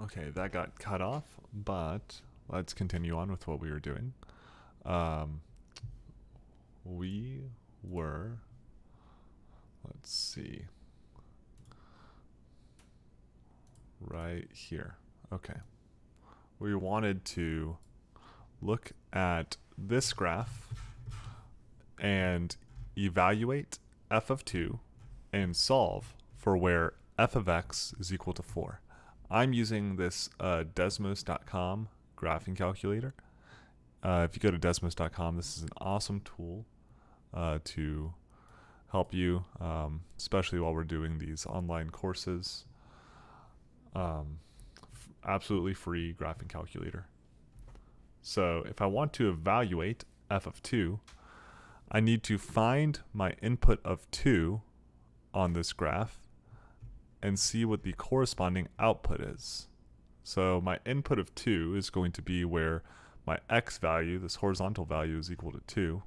Okay, that got cut off, but let's continue on with what we were doing. Um, we were, let's see, right here. Okay. We wanted to look at this graph and evaluate f of 2 and solve for where f of x is equal to 4. I'm using this Desmos.com graphing calculator. If you go to Desmos.com, this is an awesome tool to help you, especially while we're doing these online courses. Absolutely free graphing calculator. So if I want to evaluate f of 2, I need to find my input of 2 on this graph and see what the corresponding output is. So my input of 2 is going to be where my x value, this horizontal value, is equal to 2.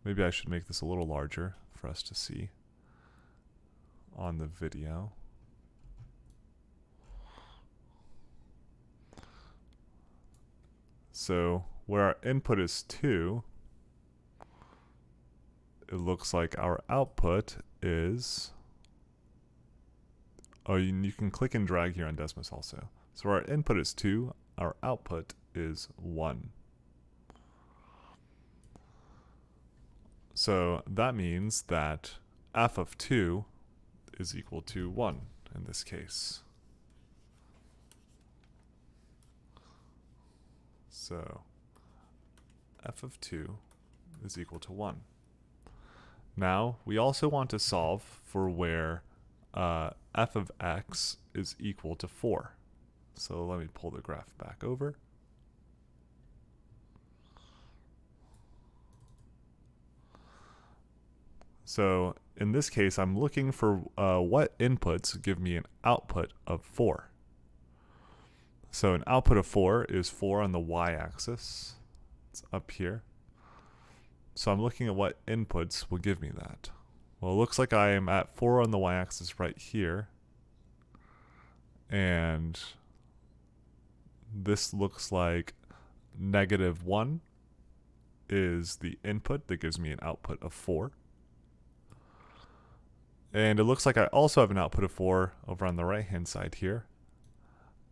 Maybe I should make this a little larger for us to see on the video. So where our input is 2, it looks like our output is... Oh, you can click and drag here on Desmos also. So our input is 2, our output is 1. So that means that f of 2 is equal to 1 in this case. So f of 2 is equal to 1. Now, we also want to solve for where f of x is equal to 4. So let me pull the graph back over. So in this case, I'm looking for what inputs give me an output of 4. So an output of 4 is 4 on the y-axis. It's up here. So I'm looking at what inputs will give me that. Well, it looks like I am at 4 on the y-axis right here. And this looks like -1 is the input that gives me an output of 4. And it looks like I also have an output of 4 over on the right-hand side here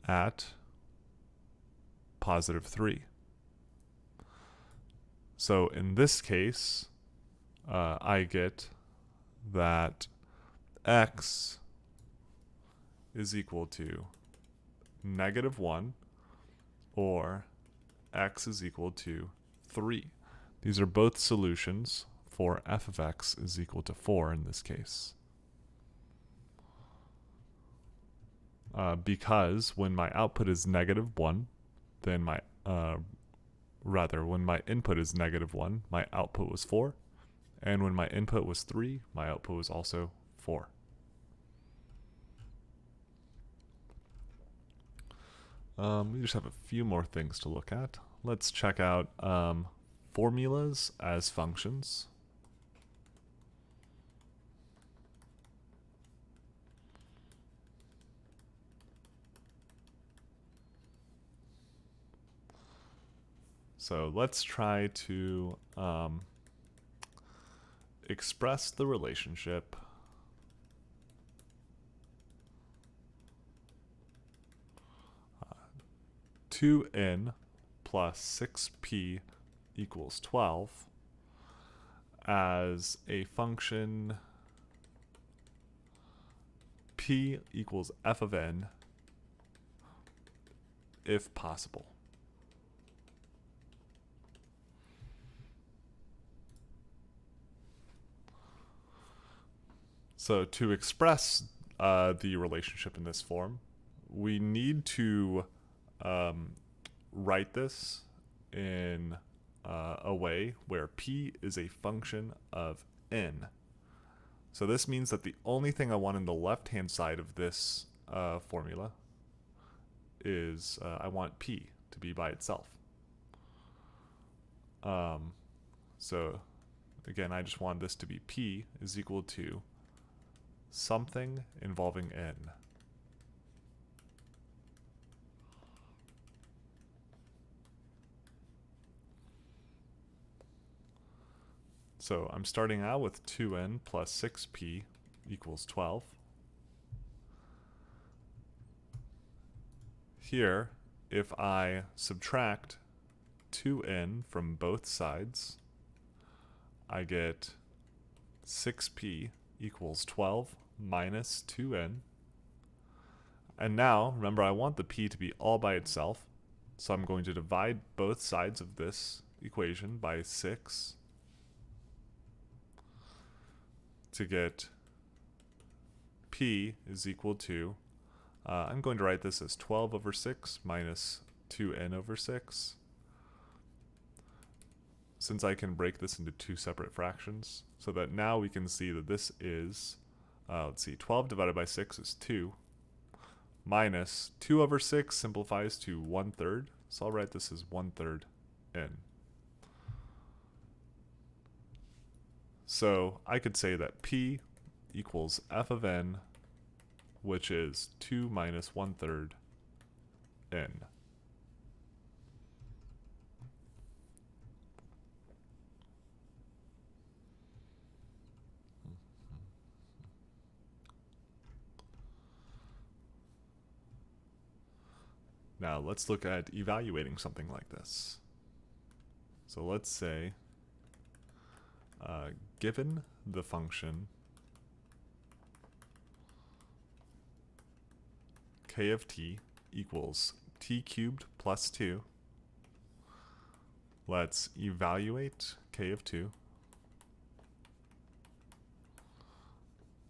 at +3. So in this case, I get that x is equal to -1 or x is equal to 3. These are both solutions for f of x is equal to 4 in this case. Because when my output is -1, then when my input is -1, my output was 4. And when my input was 3, my output was also 4. We just have a few more things to look at. Let's check out formulas as functions. So let's try to express the relationship 2n plus 6p equals 12 as a function p equals f of n if possible. So to express the relationship in this form, we need to write this in a way where p is a function of n. So this means that the only thing I want in the left-hand side of this formula is I want p to be by itself. So again, I just want this to be p is equal to something involving n. So I'm starting out with 2n plus 6p equals 12. Here, if I subtract 2n from both sides, I get 6p equals 12 minus 2n. And now, remember, I want the p to be all by itself, so I'm going to divide both sides of this equation by 6 to get p is equal to, I'm going to write this as 12 over 6 minus 2n over 6. Since I can break this into two separate fractions, so that now we can see that this is, let's see, 12 divided by 6 is 2, minus 2 over 6 simplifies to 1/3, so I'll write this as 1/3 n. So I could say that p equals f of n, which is 2 minus 1/3 n. Now let's look at evaluating something like this. So let's say, given the function k of t equals t cubed plus 2, let's evaluate k of 2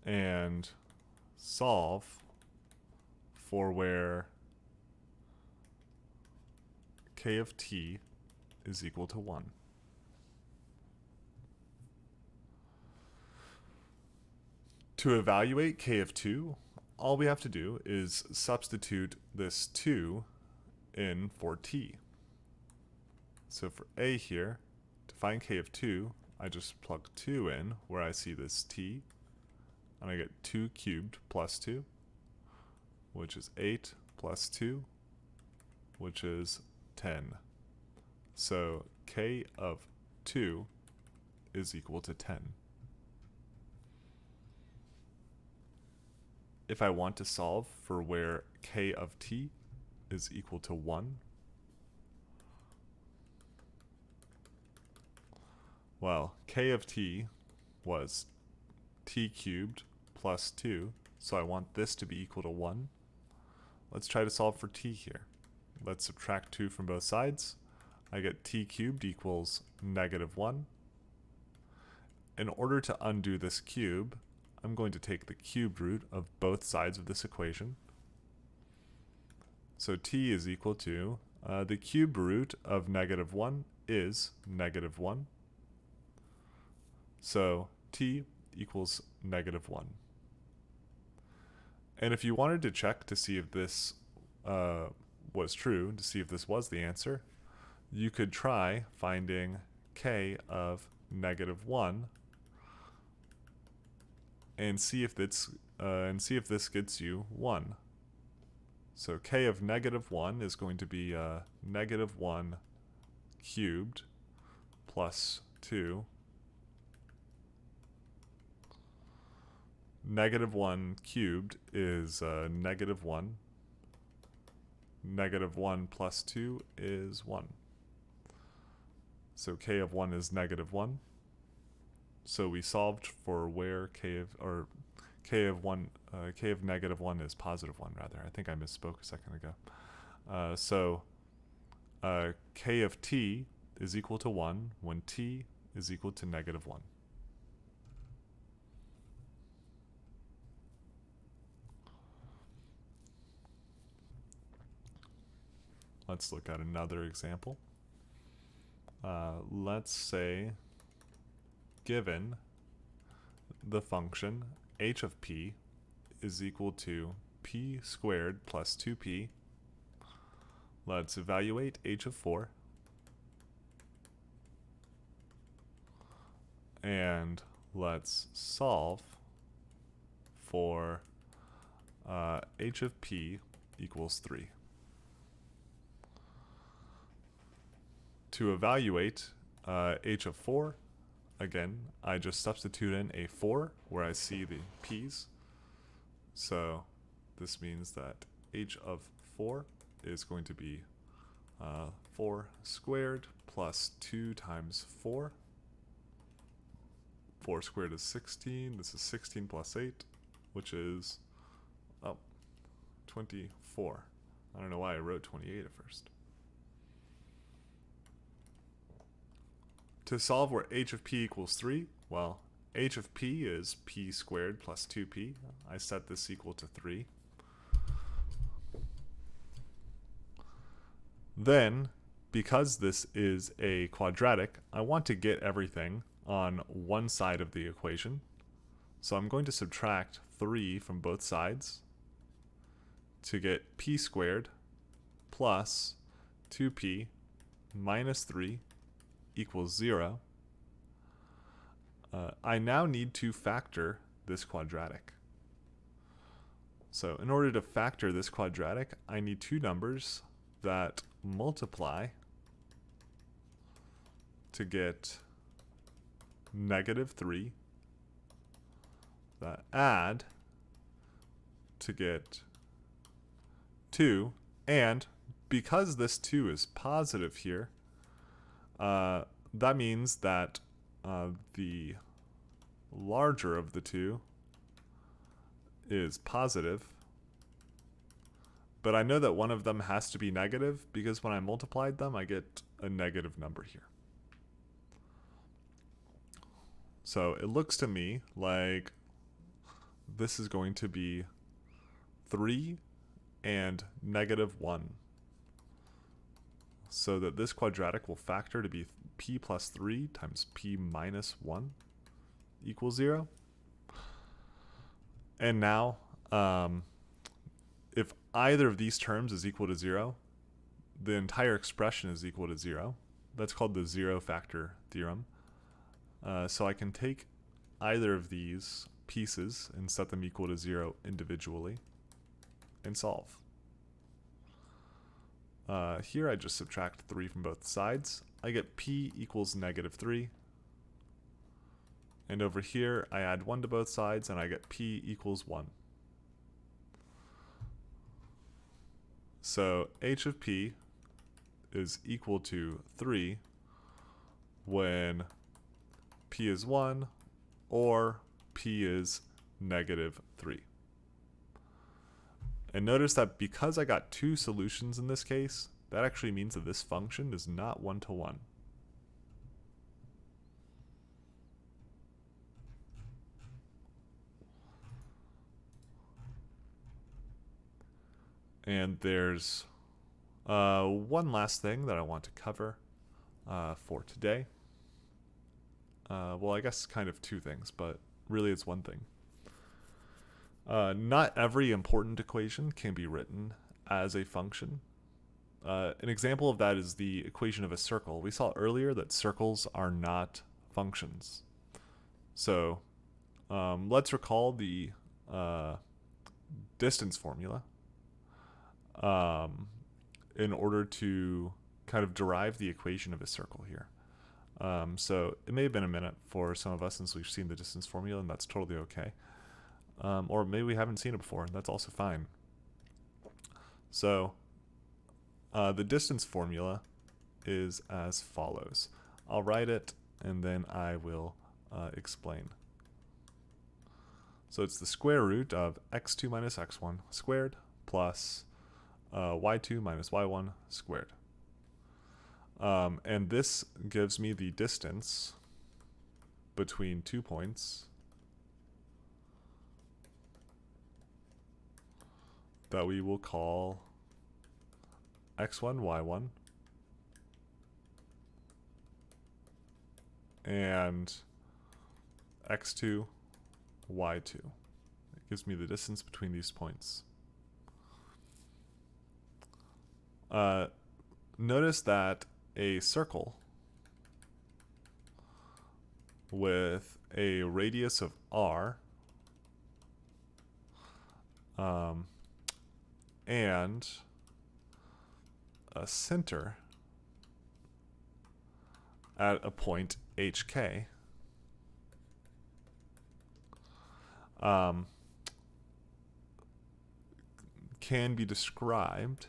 and solve for where k of t is equal to 1. To evaluate k of 2, all we have to do is substitute this 2 in for t. So for a here, to find k of 2, I just plug 2 in where I see this t, and I get 2 cubed plus 2, which is 8 plus 2, which is 10. So k of 2 is equal to 10. If I want to solve for where k of t is equal to 1, well, k of t was t cubed plus 2, so I want this to be equal to 1. Let's try to solve for t here. Let's subtract 2 from both sides. I get t cubed equals -1. In order to undo this cube, I'm going to take the cubed root of both sides of this equation. So t is equal to, the cubed root of -1 is -1. So t equals -1. And if you wanted to check to see if this was true, to see if this was the answer, you could try finding k of -1 and see if this gets you 1. So k of -1 is going to be -1 cubed plus 2. -1 cubed is -1. -1 plus 2 is 1. So k of 1 is -1. So we solved for where k of -1 is +1 rather. I think I misspoke a second ago. So k of t is equal to 1 when t is equal to -1. Let's look at another example. Let's say, given the function h of p is equal to p squared plus 2p, let's evaluate h of 4 and let's solve for h of p equals 3. To evaluate h of 4, again, I just substitute in a 4 where I see the p's. So this means that h of 4 is going to be 4 squared plus 2 times 4. 4 squared is 16. This is 16 plus 8, which is 24. I don't know why I wrote 28 at first. To solve where h of p equals 3, well, h of p is p squared plus 2p. I set this equal to 3. Then, because this is a quadratic, I want to get everything on one side of the equation. So I'm going to subtract 3 from both sides to get p squared plus 2p minus 3 equals 0. I now need to factor this quadratic. So in order to factor this quadratic, I need two numbers that multiply to get -3, that add to get 2, and because this 2 is positive here, that means that the larger of the two is positive, but I know that one of them has to be negative because when I multiplied them, I get a negative number here. So it looks to me like this is going to be 3 and -1. So that this quadratic will factor to be p plus 3 times p minus 1 equals 0. And now, if either of these terms is equal to 0, the entire expression is equal to 0. That's called the zero factor theorem. So I can take either of these pieces and set them equal to 0 individually and solve. Here I just subtract 3 from both sides. I get p equals -3. And over here I add 1 to both sides and I get p equals 1. So h of p is equal to 3 when p is 1 or p is -3. And notice that because I got two solutions in this case, that actually means that this function is not one-to-one. And there's one last thing that I want to cover for today. Well, I guess kind of two things, but really it's one thing. Not every important equation can be written as a function. An example of that is the equation of a circle. We saw earlier that circles are not functions. So let's recall the distance formula in order to kind of derive the equation of a circle here. So it may have been a minute for some of us since we've seen the distance formula, and that's totally okay. Or maybe we haven't seen it before, and that's also fine. So the distance formula is as follows. I'll write it, and then I will explain. So it's the square root of x2 minus x1 squared plus y2 minus y1 squared. And this gives me the distance between 2 points that we will call x1, y1, and x2, y2. It gives me the distance between these points. Notice that a circle with a radius of r and a center at a point hk um, can be described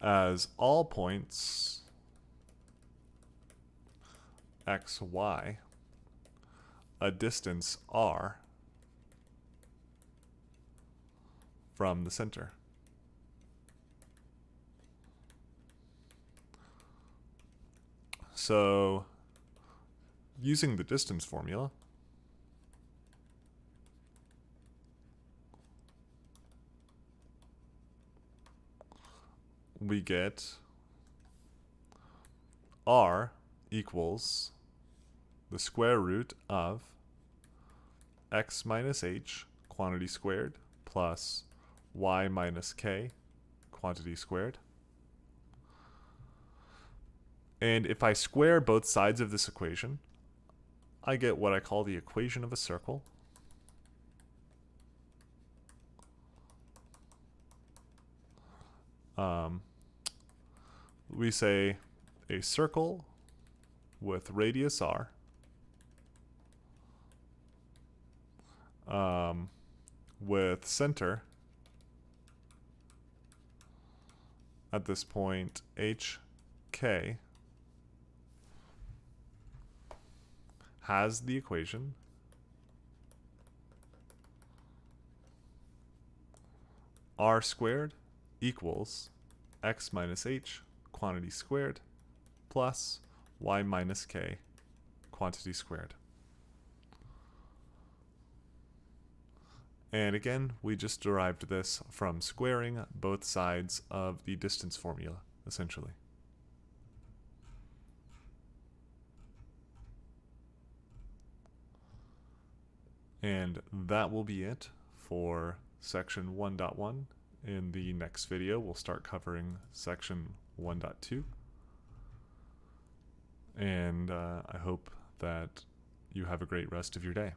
as all points x, y, a distance r from the center. So, using the distance formula, we get r equals the square root of x minus h, quantity squared, plus y minus k, quantity squared. And if I square both sides of this equation, I get what I call the equation of a circle. We say a circle with radius r, with center at this point hk, has the equation r squared equals x minus h, quantity squared, plus y minus k, quantity squared. And again, we just derived this from squaring both sides of the distance formula, essentially. And that will be it for section 1.1. In the next video, we'll start covering section 1.2. And I hope that you have a great rest of your day.